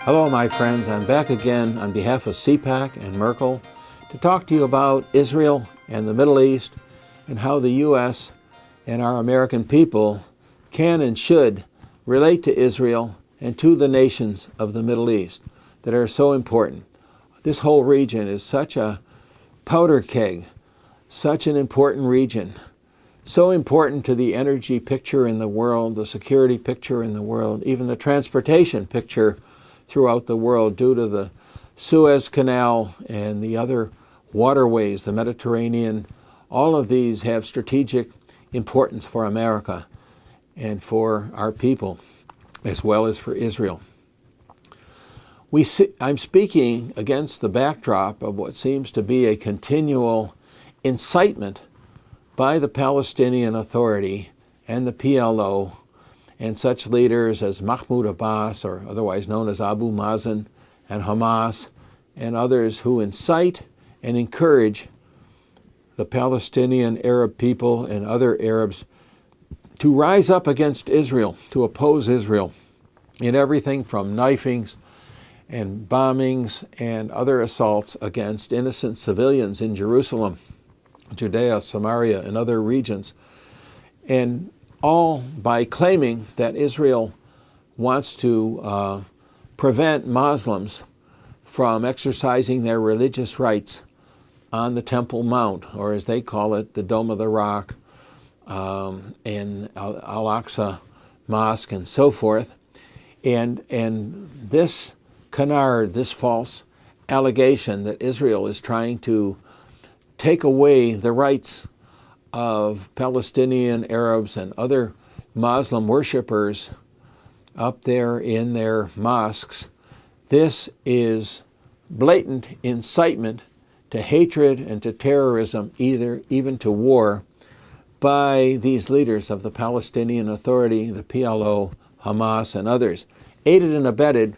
Hello, my friends. I'm back again on behalf of CPAC and Merkel to talk to you about Israel and the Middle East and how the U.S. and our American people can and should relate to Israel and to the nations of the Middle East that are so important. This whole region is such a powder keg, such an important region, so important to the energy picture in the world, the security picture in the world, even the transportation picture throughout the world due to the Suez Canal and the other waterways, the Mediterranean. All of these have strategic importance for America and for our people, as well as for Israel. I'm speaking against the backdrop of what seems to be a continual incitement by the Palestinian Authority and the PLO and such leaders as Mahmoud Abbas, or otherwise known as Abu Mazen, and Hamas, and others who incite and encourage the Palestinian Arab people and other Arabs to rise up against Israel, to oppose Israel in everything from knifings and bombings and other assaults against innocent civilians in Jerusalem, Judea, Samaria, and other regions, and all by claiming that Israel wants to prevent Muslims from exercising their religious rights on the Temple Mount, or as they call it, the Dome of the Rock, and Al-Aqsa Mosque, and so forth. And this canard, this false allegation that Israel is trying to take away the rights of Palestinian Arabs and other Muslim worshippers up there in their mosques. This is blatant incitement to hatred and to terrorism, even to war, by these leaders of the Palestinian Authority, the PLO, Hamas, and others, aided and abetted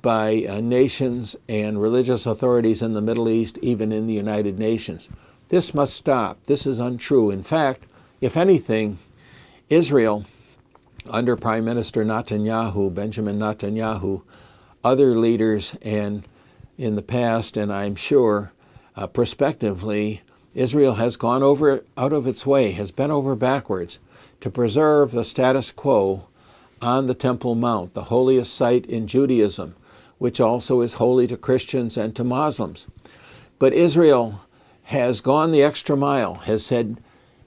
by nations and religious authorities in the Middle East, even in the United Nations. This must stop. This is untrue. In fact, if anything, Israel, under Prime Minister Netanyahu, Benjamin Netanyahu, other leaders, and in the past, and I'm sure prospectively, Israel has gone out of its way, has bent over backwards to preserve the status quo on the Temple Mount, the holiest site in Judaism, which also is holy to Christians and to Muslims. But Israel has gone the extra mile, has said,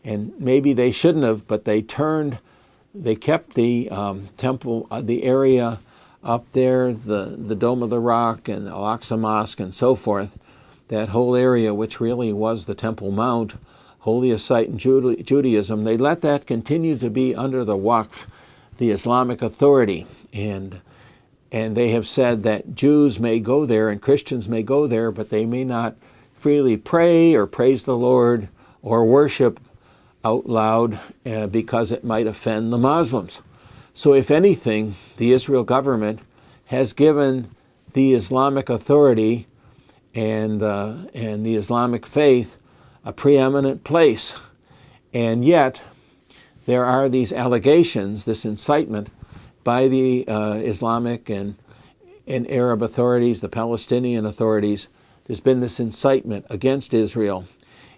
and maybe they shouldn't have, but they kept the temple, the area up there, the Dome of the Rock and the Al-Aqsa Mosque and so forth, that whole area which really was the Temple Mount, holiest site in Judaism. They let that continue to be under the Waqf, the Islamic Authority, and they have said that Jews may go there and Christians may go there, but they may not freely pray or praise the Lord or worship out loud because it might offend the Muslims. So if anything, the Israel government has given the Islamic Authority and the Islamic faith a preeminent place. And yet there are these allegations, this incitement by the Islamic and Arab authorities, the Palestinian authorities. There's been this incitement against Israel,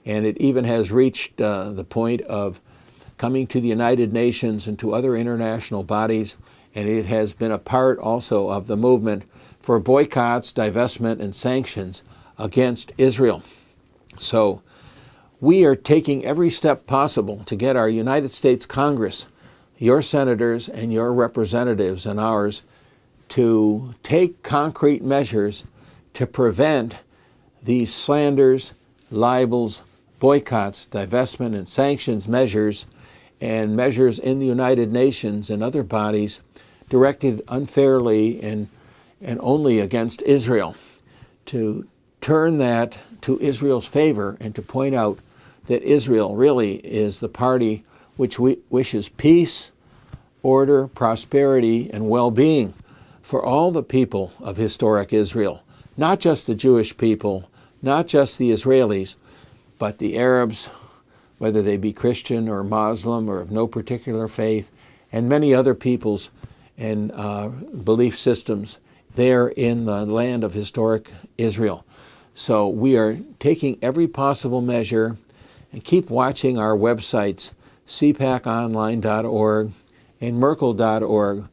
and it even has reached the point of coming to the United Nations and to other international bodies, and it has been a part also of the movement for boycotts, divestment, and sanctions against Israel. So we are taking every step possible to get our United States Congress, your senators and your representatives and ours, to take concrete measures to prevent these slanders, libels, boycotts, divestment, and sanctions measures, and measures in the United Nations and other bodies directed unfairly and only against Israel, to turn that to Israel's favor and to point out that Israel really is the party which wishes peace, order, prosperity, and well-being for all the people of historic Israel, not just the Jewish people, not just the Israelis, but the Arabs, whether they be Christian or Muslim or of no particular faith, and many other peoples and belief systems there in the land of historic Israel. So we are taking every possible measure, and keep watching our websites, cpaconline.org and merkel.org,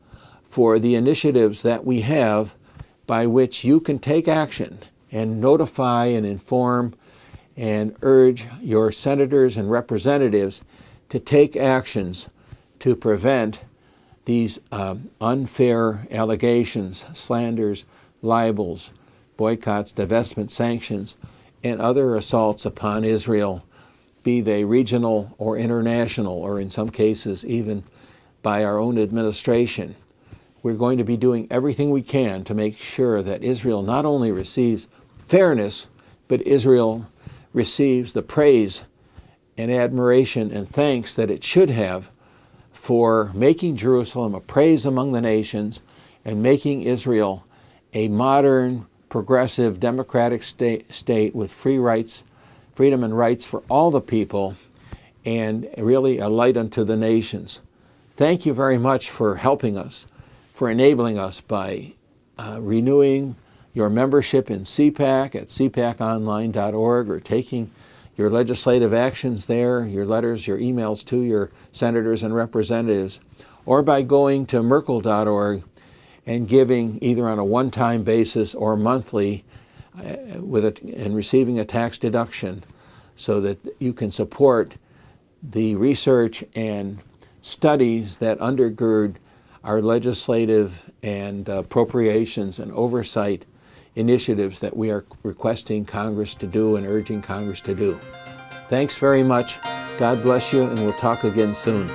for the initiatives that we have by which you can take action and notify and inform and urge your senators and representatives to take actions to prevent these unfair allegations, slanders, libels, boycotts, divestment, sanctions, and other assaults upon Israel, be they regional or international, or in some cases even by our own administration. We're going to be doing everything we can to make sure that Israel not only receives fairness, but Israel receives the praise and admiration and thanks that it should have for making Jerusalem a praise among the nations and making Israel a modern, progressive, democratic state with freedom and rights for all the people, and really a light unto the nations. Thank you very much for helping us, for enabling us by renewing your membership in CPAC at cpaconline.org, or taking your legislative actions there, your letters, your emails to your senators and representatives, or by going to merkel.org and giving either on a one-time basis or monthly and receiving a tax deduction, so that you can support the research and studies that undergird our legislative and appropriations and oversight initiatives that we are requesting Congress to do and urging Congress to do. Thanks very much. God bless you, and we'll talk again soon.